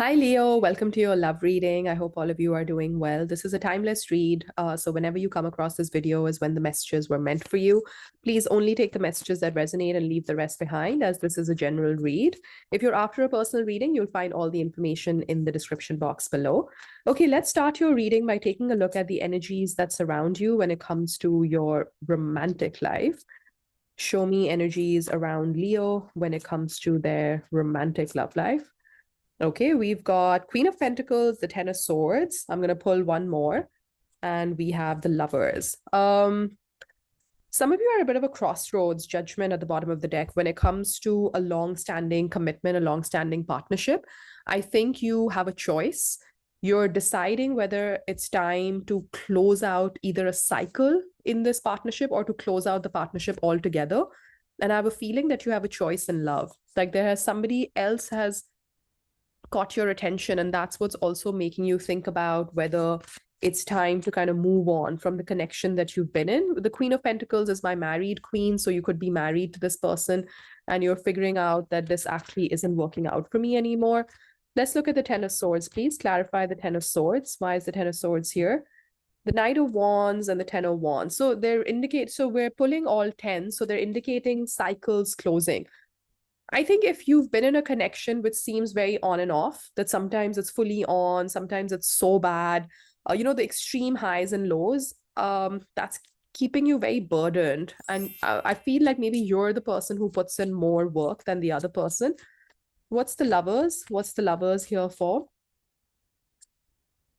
Hi, Leo. Welcome to your love reading. I hope all of you are doing well. This is a timeless read. So, whenever you come across this video, is when the messages were meant for you. Please only take the messages that resonate and leave the rest behind, as this is a general read. If you're after a personal reading, you'll find all the information in the description box below. Okay, let's start your reading by taking a look at the energies that surround you when it comes to your romantic life. Show me energies around Leo when it comes to their romantic love life. Okay, we've got Queen of Pentacles, the Ten of Swords. I'm going to pull one more. And we have the Lovers. Some of you are at a bit of a crossroads, Judgment at the bottom of the deck. When it comes to a long-standing commitment, a long-standing partnership, I think you have a choice. You're deciding whether it's time to close out either a cycle in this partnership or to close out the partnership altogether. And I have a feeling that you have a choice in love. Like somebody else has caught your attention, and that's what's also making you think about whether it's time to kind of move on from the connection that you've been in. The Queen of Pentacles is my married queen, so you could be married to this person and you're figuring out that this actually isn't working out for me anymore. Let's look at the Ten of Swords. Please clarify the Ten of Swords. Why is the Ten of Swords here? The Knight of Wands and the Ten of Wands. So we're pulling all 10, so they're indicating cycles closing. I think if you've been in a connection which seems very on and off, that sometimes it's fully on, sometimes it's so bad, the extreme highs and lows, that's keeping you very burdened. And I feel like maybe you're the person who puts in more work than the other person. What's the Lovers? What's the Lovers here for?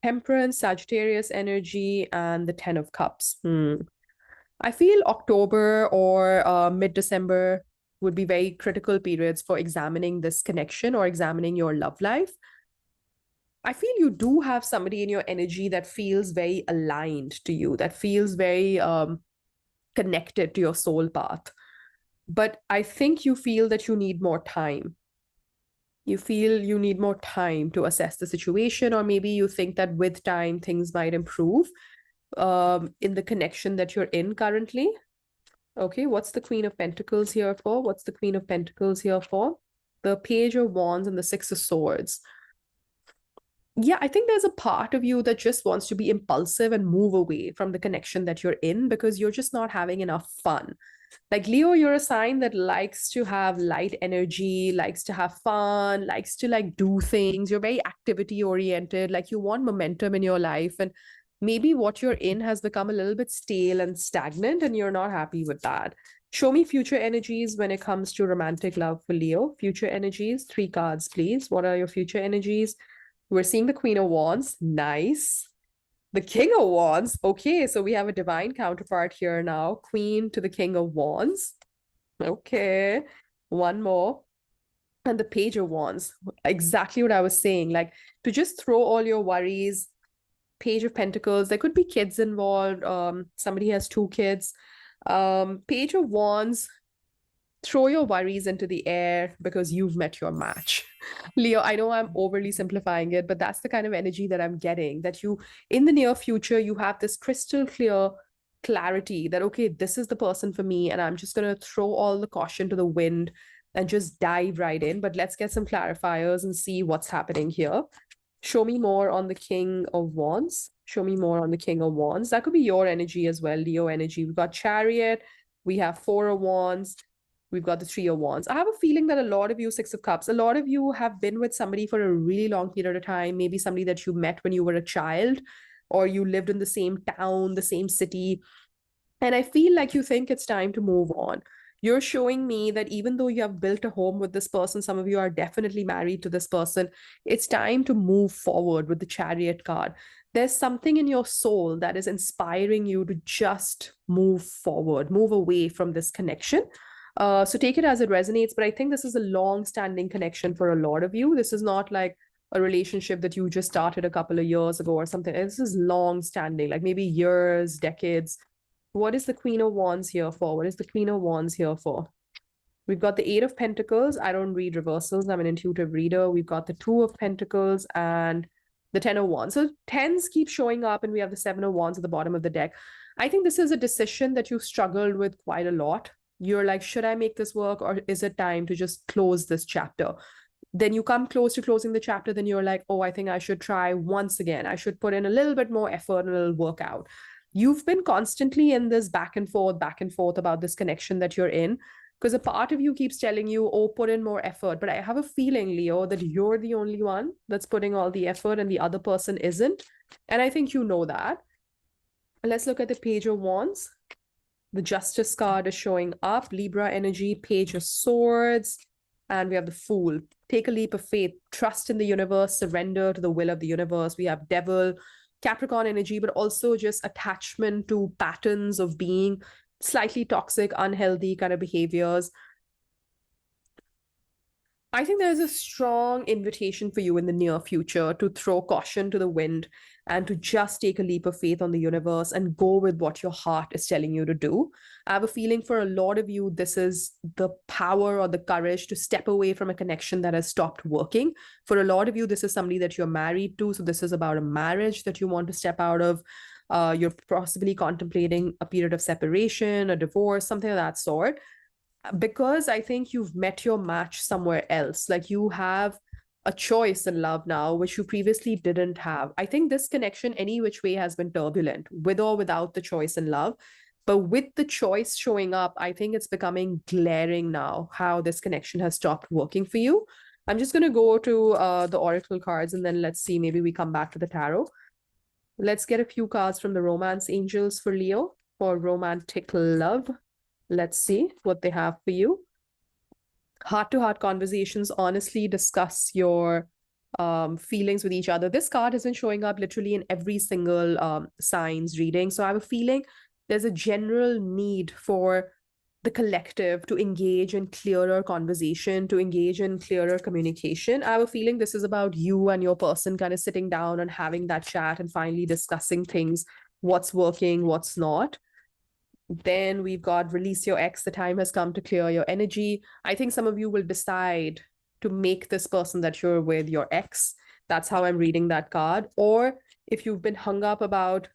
Temperance, Sagittarius energy, and the Ten of Cups. I feel October or mid-December would be very critical periods for examining this connection or examining your love life. I feel you do have somebody in your energy that feels very aligned to you, that feels very connected to your soul path. But I think you feel that you need more time. You feel you need more time to assess the situation, or maybe you think that with time things might improve in the connection that you're in currently. Okay, what's the Queen of Pentacles here for? What's the Queen of Pentacles here for? The Page of Wands and the Six of Swords. Yeah, I think there's a part of you that just wants to be impulsive and move away from the connection that you're in because you're just not having enough fun. Like Leo, you're a sign that likes to have light energy, likes to have fun, likes to like do things. You're very activity oriented, like you want momentum in your life. And maybe what you're in has become a little bit stale and stagnant, and you're not happy with that. Show me future energies when it comes to romantic love for Leo. Future energies, 3 cards, please. What are your future energies? We're seeing the Queen of Wands. Nice. The King of Wands. Okay, so we have a divine counterpart here now. Queen to the King of Wands. Okay, one more. And the Page of Wands. Exactly what I was saying. Like, to just throw all your worries. Page of Pentacles. There could be kids involved. Somebody has 2 kids. Page of Wands. Throw your worries into the air because you've met your match. Leo, I know I'm overly simplifying it, but that's the kind of energy that I'm getting, that you, in the near future, you have this crystal clear clarity that, okay, this is the person for me, and I'm just going to throw all the caution to the wind and just dive right in. But let's get some clarifiers and see what's happening here. Show me more on the King of Wands. Show me more on the King of Wands. That could be your energy as well, Leo energy. We've got Chariot. We have 4 of Wands. We've got the 3 of Wands. I have a feeling that a lot of you, 6 of Cups, a lot of you have been with somebody for a really long period of time, maybe somebody that you met when you were a child, or you lived in the same town, the same city. And I feel like you think it's time to move on. You're showing me that even though you have built a home with this person, some of you are definitely married to this person, it's time to move forward with the Chariot card. There's something in your soul that is inspiring you to just move forward, move away from this connection. So take it as it resonates, but I think this is a long-standing connection for a lot of you. This is not like a relationship that you just started a couple of years ago or something. This is long-standing, like maybe years, decades. What is the Queen of Wands here for? What is the Queen of Wands here for? We've got the 8 of Pentacles. I don't read reversals. I'm an intuitive reader. We've got the 2 of Pentacles and the 10 of Wands. So 10s keep showing up, and we have the 7 of Wands at the bottom of the deck. I think this is a decision that you struggled with quite a lot. You're like, should I make this work, or is it time to just close this chapter? then you come close to closing the chapter, then you're like, oh, I think I should try once again. I should put in a little bit more effort and a little workout. You've been constantly in this back and forth about this connection that you're in, because a part of you keeps telling you, oh, put in more effort. But I have a feeling, Leo, that you're the only one that's putting all the effort and the other person isn't. And I think you know that. Let's look at the Page of Wands. The Justice card is showing up. Libra energy, Page of Swords, and we have the Fool. Take a leap of faith, trust in the universe, surrender to the will of the universe. We have Devil, Capricorn energy, but also just attachment to patterns of being, slightly toxic, unhealthy kind of behaviors. I think there's a strong invitation for you in the near future to throw caution to the wind and to just take a leap of faith on the universe and go with what your heart is telling you to do. I have a feeling for a lot of you, this is the power or the courage to step away from a connection that has stopped working. For a lot of you, this is somebody that you're married to. So this is about a marriage that you want to step out of. You're possibly contemplating a period of separation, a divorce, something of that sort. Because I think you've met your match somewhere else. Like you have a choice in love now, which you previously didn't have. I think this connection, any which way, has been turbulent, with or without the choice in love. But with the choice showing up, I think it's becoming glaring now how this connection has stopped working for you. I'm just going to go to the Oracle cards, and then let's see, maybe we come back to the tarot. Let's get a few cards from the Romance Angels for Leo for romantic love. Let's see what they have for you. Heart-to-heart conversations, honestly discuss your feelings with each other. This card isn't showing up literally in every single signs reading. So I have a feeling there's a general need for the collective to engage in clearer conversation, to engage in clearer communication. I have a feeling this is about you and your person kind of sitting down and having that chat and finally discussing things, what's working, what's not. Then we've got release your ex. The time has come to clear your energy. I think some of you will decide to make this person that you're with your ex. That's how I'm reading that card. Or if you've been hung up about,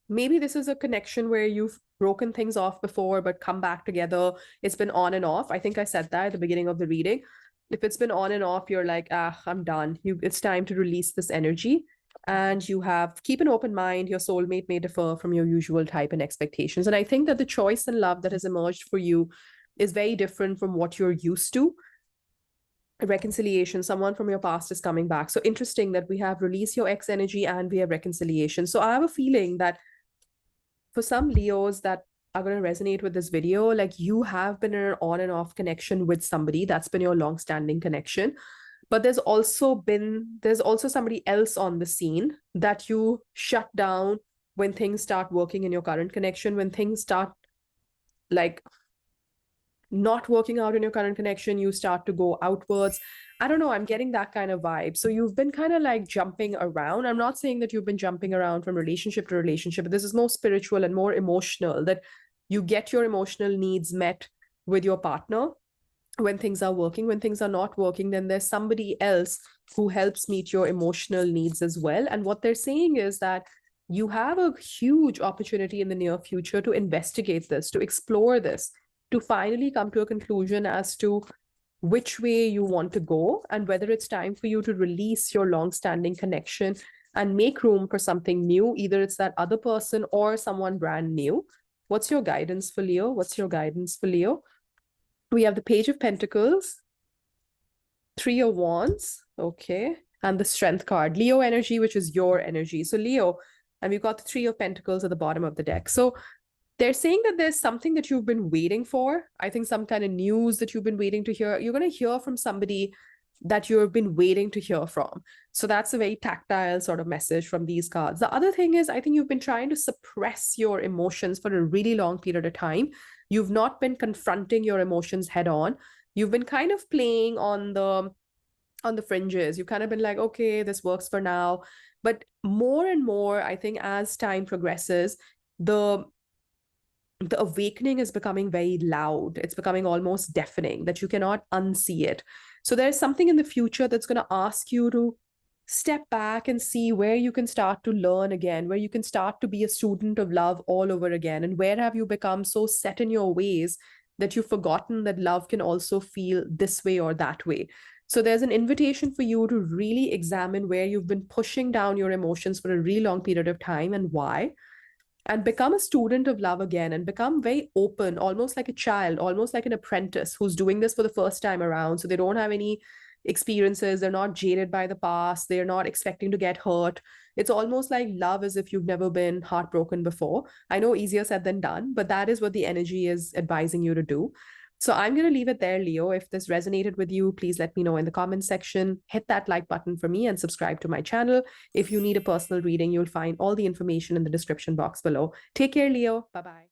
maybe this is a connection where you've broken things off before, but come back together. It's been on and off. I think I said that at the beginning of the reading. If it's been on and off, you're like, I'm done. It's time to release this energy. And you have, keep an open mind. Your soulmate may differ from your usual type and expectations. And I think that the choice in love that has emerged for you is very different from what you're used to. A reconciliation, someone from your past is coming back. So interesting that we have release your ex energy and we have reconciliation. So I have a feeling that for some Leos that are going to resonate with this video, like you have been in an on and off connection with somebody. That's been your long-standing connection. But there's also somebody else on the scene that you shut down when things start working in your current connection, when things start like not working out in your current connection, you start to go outwards. I don't know, I'm getting that kind of vibe. So you've been kind of like jumping around. I'm not saying that you've been jumping around from relationship to relationship, but this is more spiritual and more emotional, that you get your emotional needs met with your partner when things are working. When things are not working, then there's somebody else who helps meet your emotional needs as well. And what they're saying is that you have a huge opportunity in the near future to investigate this, to explore this, to finally come to a conclusion as to which way you want to go and whether it's time for you to release your long-standing connection and make room for something new. Either it's that other person or someone brand new. What's your guidance for Leo? What's your guidance for Leo? We have the Page of Pentacles, Three of Wands, okay, and the Strength card. Leo energy, which is your energy. So Leo, and we've got the Three of Pentacles at the bottom of the deck. So they're saying that there's something that you've been waiting for. I think some kind of news that you've been waiting to hear. You're going to hear from somebody that you've been waiting to hear from. So that's a very tactile sort of message from these cards. The other thing is, I think you've been trying to suppress your emotions for a really long period of time. You've not been confronting your emotions head on. You've been kind of playing on the fringes. You've kind of been like, okay, this works for now. But more and more, I think as time progresses, the awakening is becoming very loud. It's becoming almost deafening, that you cannot unsee it. So there's something in the future that's going to ask you to step back and see where you can start to learn again, where you can start to be a student of love all over again. And where have you become so set in your ways that you've forgotten that love can also feel this way or that way. So there's an invitation for you to really examine where you've been pushing down your emotions for a really long period of time and why, and become a student of love again and become very open, almost like a child, almost like an apprentice who's doing this for the first time around. So they don't have any experiences, they're not jaded by the past, they're not expecting to get hurt. It's almost like love as if you've never been heartbroken before. I know easier said than done, but that is what the energy is advising you to do. So I'm going to leave it there, Leo. If this resonated with you, please let me know in the comments section. Hit that like button for me and subscribe to my channel. If you need a personal reading, you'll find all the information in the description box below. Take care, Leo. Bye-bye.